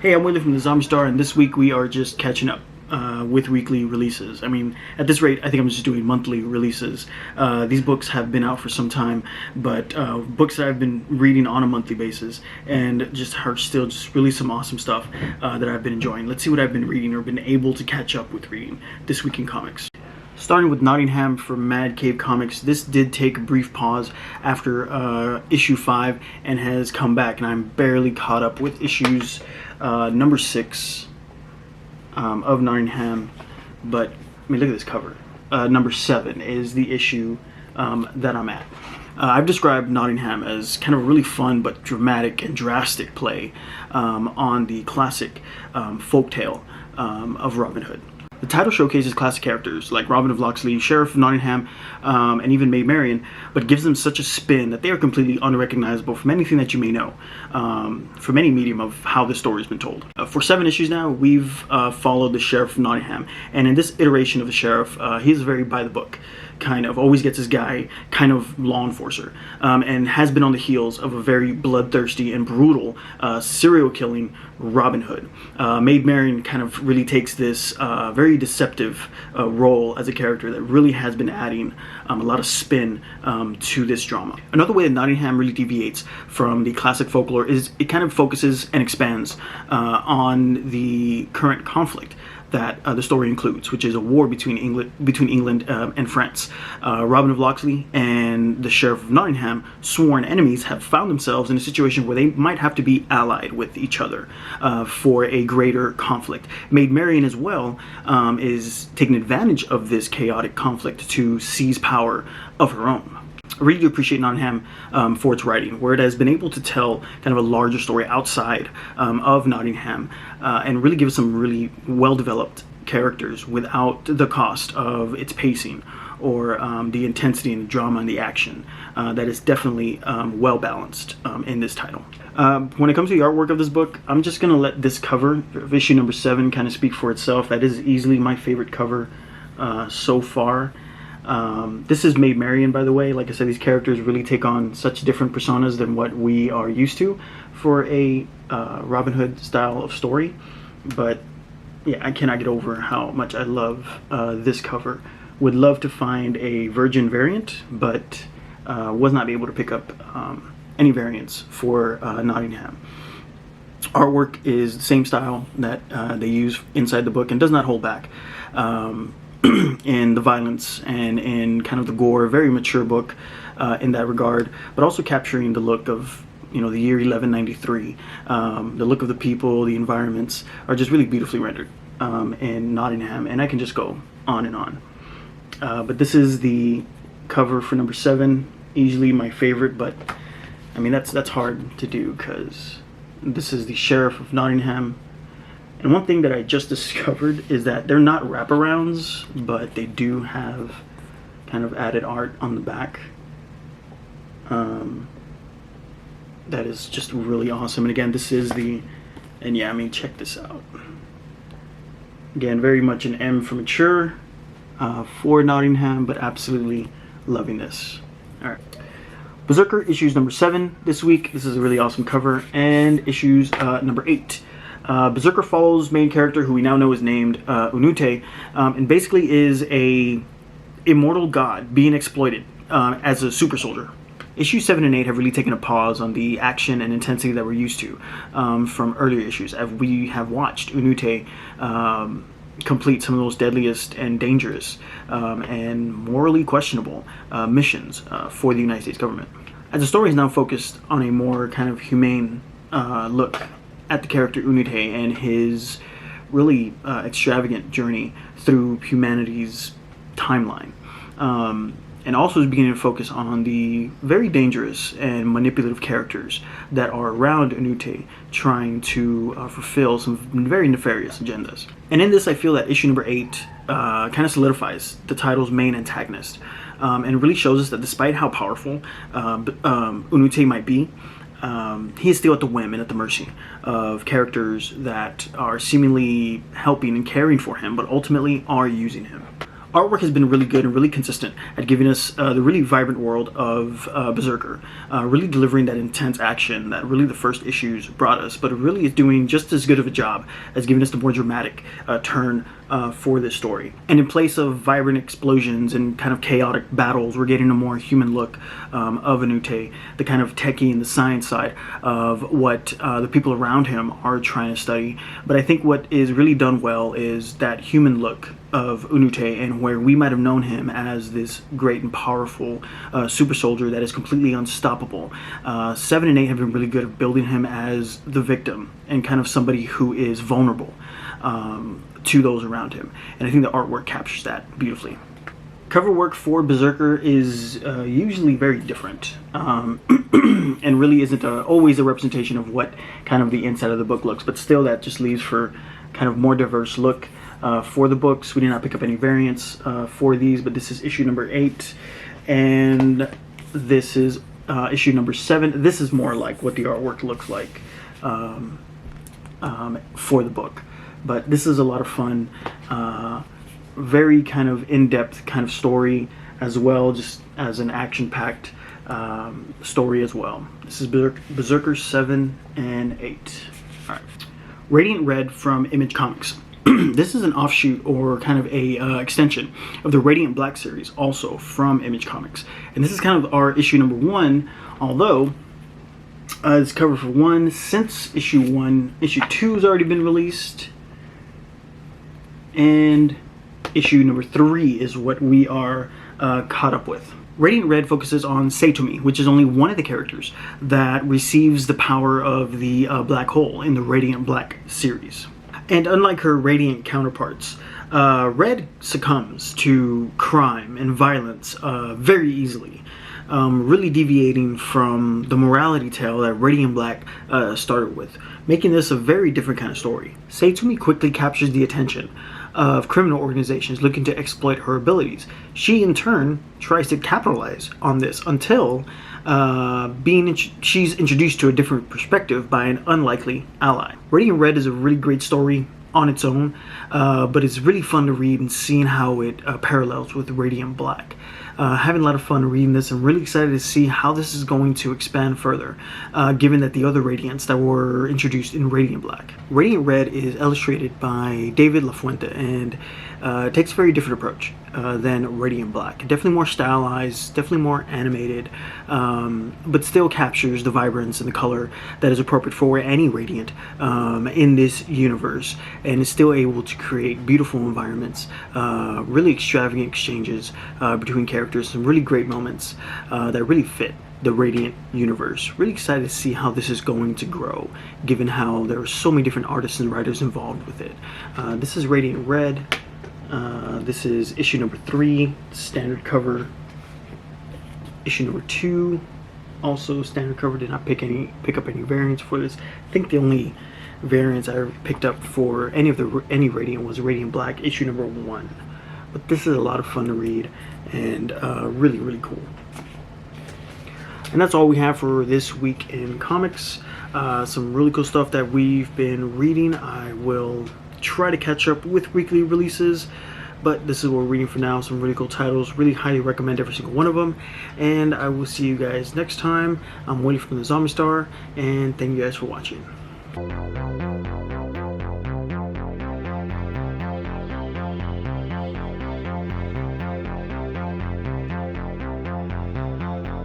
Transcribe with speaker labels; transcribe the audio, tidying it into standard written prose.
Speaker 1: Hey, I'm Willie from the Zombie Star, and this week we are just catching up with weekly releases. I mean, at this rate, I think I'm just doing monthly releases. These books have been out for some time, but books that I've been reading on a monthly basis, and just are still just really some awesome stuff that I've been enjoying. Let's see what I've been reading or been able to catch up with reading this week in comics. Starting with Nottingham from Mad Cave Comics, this did take a brief pause after issue 5 and has come back, and I'm barely caught up with issues number 6 of Nottingham. But I mean, look at this cover. Number 7 is the issue that I'm at. I've described Nottingham as kind of a really fun but dramatic and drastic play on the classic folktale of Robin Hood. The title showcases classic characters like Robin of Locksley, Sheriff of Nottingham, and even Maid Marian, but gives them such a spin that they are completely unrecognizable from anything that you may know, from any medium of how the story has been told. For 7 issues now, we've followed the Sheriff of Nottingham, and in this iteration of the Sheriff, he is very by the book. Kind of always gets his guy, kind of law enforcer, and has been on the heels of a very bloodthirsty and brutal serial killing Robin Hood. Maid Marian kind of really takes this very deceptive role as a character that really has been adding a lot of spin to this drama. Another way that Nottingham really deviates from the classic folklore is it kind of focuses and expands on the current conflict that the story includes, which is a war between England and France. Robin of Locksley and the Sheriff of Nottingham, sworn enemies, have found themselves in a situation where they might have to be allied with each other for a greater conflict. Maid Marian as well is taking advantage of this chaotic conflict to seize power of her own. I really do appreciate Nottingham for its writing, where it has been able to tell kind of a larger story outside of Nottingham and really give us some really well-developed characters without the cost of its pacing or the intensity and the drama and the action that is definitely well-balanced in this title. When it comes to the artwork of this book, I'm just going to let this cover of issue number 7 kind of speak for itself. That is easily my favorite cover so far. This is Maid Marian, by the way. Like I said, these characters really take on such different personas than what we are used to for a Robin Hood style of story. But yeah, I cannot get over how much I love this cover. Would love to find a virgin variant, but was not able to pick up any variants for Nottingham. Artwork is the same style that they use inside the book and does not hold back. In the violence and in kind of the gore, very mature book in that regard, but also capturing the look of, you know, the year 1193. The look of the people, the environments are just really beautifully rendered in Nottingham, and I can just go on and on. But this is the cover for number 7, easily my favorite, but I mean that's hard to do because this is the Sheriff of Nottingham. And one thing that I just discovered is that they're not wraparounds, but they do have kind of added art on the back. That is just really awesome. And again, this is and yeah, I mean, check this out. Again, very much an M for mature for Nottingham, but absolutely loving this. All right. Berserker issues number 7 this week. This is a really awesome cover. And issues number 8. Berserker follows main character who we now know is named Unute, and basically is a immortal god being exploited as a super soldier. Issues 7 and 8 have really taken a pause on the action and intensity that we're used to from earlier issues, as we have watched Unute complete some of the most deadliest and dangerous and morally questionable missions for the United States government. As the story is now focused on a more kind of humane look at the character Unute and his really extravagant journey through humanity's timeline. And also is beginning to focus on the very dangerous and manipulative characters that are around Unute trying to fulfill some very nefarious agendas. And in this, I feel that issue number 8 kind of solidifies the title's main antagonist and really shows us that despite how powerful Unute might be, he is still at the whim and at the mercy of characters that are seemingly helping and caring for him, but ultimately are using him. artwork has been really good and really consistent at giving us the really vibrant world of Berserker, really delivering that intense action that really the first issues brought us, but it really is doing just as good of a job as giving us the more dramatic turn for this story. And in place of vibrant explosions and kind of chaotic battles, we're getting a more human look of Anute, the kind of techie and the science side of what the people around him are trying to study. But I think what is really done well is that human look of Unute, and where we might have known him as this great and powerful super soldier that is completely unstoppable. 7 and 8 have been really good at building him as the victim and kind of somebody who is vulnerable to those around him, and I think the artwork captures that beautifully. Cover work for Berserker is usually very different, and really isn't always a representation of what kind of the inside of the book looks, but still that just leaves for kind of more diverse look for the books. We did not pick up any variants for these, but this is issue number 8, and this is issue number 7. This is more like what the artwork looks like for the book, but this is a lot of fun. Very kind of in-depth kind of story as well, just as an action-packed story as well. This is Berserker 7 and 8. All right. Radiant Red from Image Comics. This is an offshoot or kind of a extension of the Radiant Black series, also from Image Comics. And this is kind of our issue number 1, although it's cover for 1 since issue 1. Issue 2 has already been released, and issue number 3 is what we are caught up with. Radiant Red focuses on Satomi, which is only one of the characters that receives the power of the black hole in the Radiant Black series. And unlike her Radiant counterparts, Red succumbs to crime and violence very easily, really deviating from the morality tale that Radiant Black started with, making this a very different kind of story. Satomi quickly captures the attention of criminal organizations looking to exploit her abilities. She, in turn, tries to capitalize on this until she's introduced to a different perspective by an unlikely ally. Radiant Red is a really great story on its own, but it's really fun to read and seeing how it parallels with Radiant Black. Having a lot of fun reading this. I'm really excited to see how this is going to expand further, given that the other Radiants that were introduced in Radiant Black. Radiant Red is illustrated by David LaFuente, and takes a very different approach than Radiant Black. Definitely more stylized, definitely more animated, but still captures the vibrance and the color that is appropriate for any Radiant in this universe, and is still able to create beautiful environments, really extravagant exchanges between characters, some really great moments that really fit the Radiant universe. Really excited to see how this is going to grow, given how there are so many different artists and writers involved with it. This is Radiant Red. This is issue number 3, standard cover. Issue number 2, also standard cover. Did not pick up any variants for this. I think the only variants I picked up for any Radiant was Radiant Black issue number 1. But this is a lot of fun to read, and really, really cool. And that's all we have for this week in comics. Some really cool stuff that we've been reading. I will try to catch up with weekly releases, but this is what we're reading for now. Some really cool titles. Really highly recommend every single one of them. And I will see you guys next time. I'm waiting for the Zombie Star, and thank you guys for watching.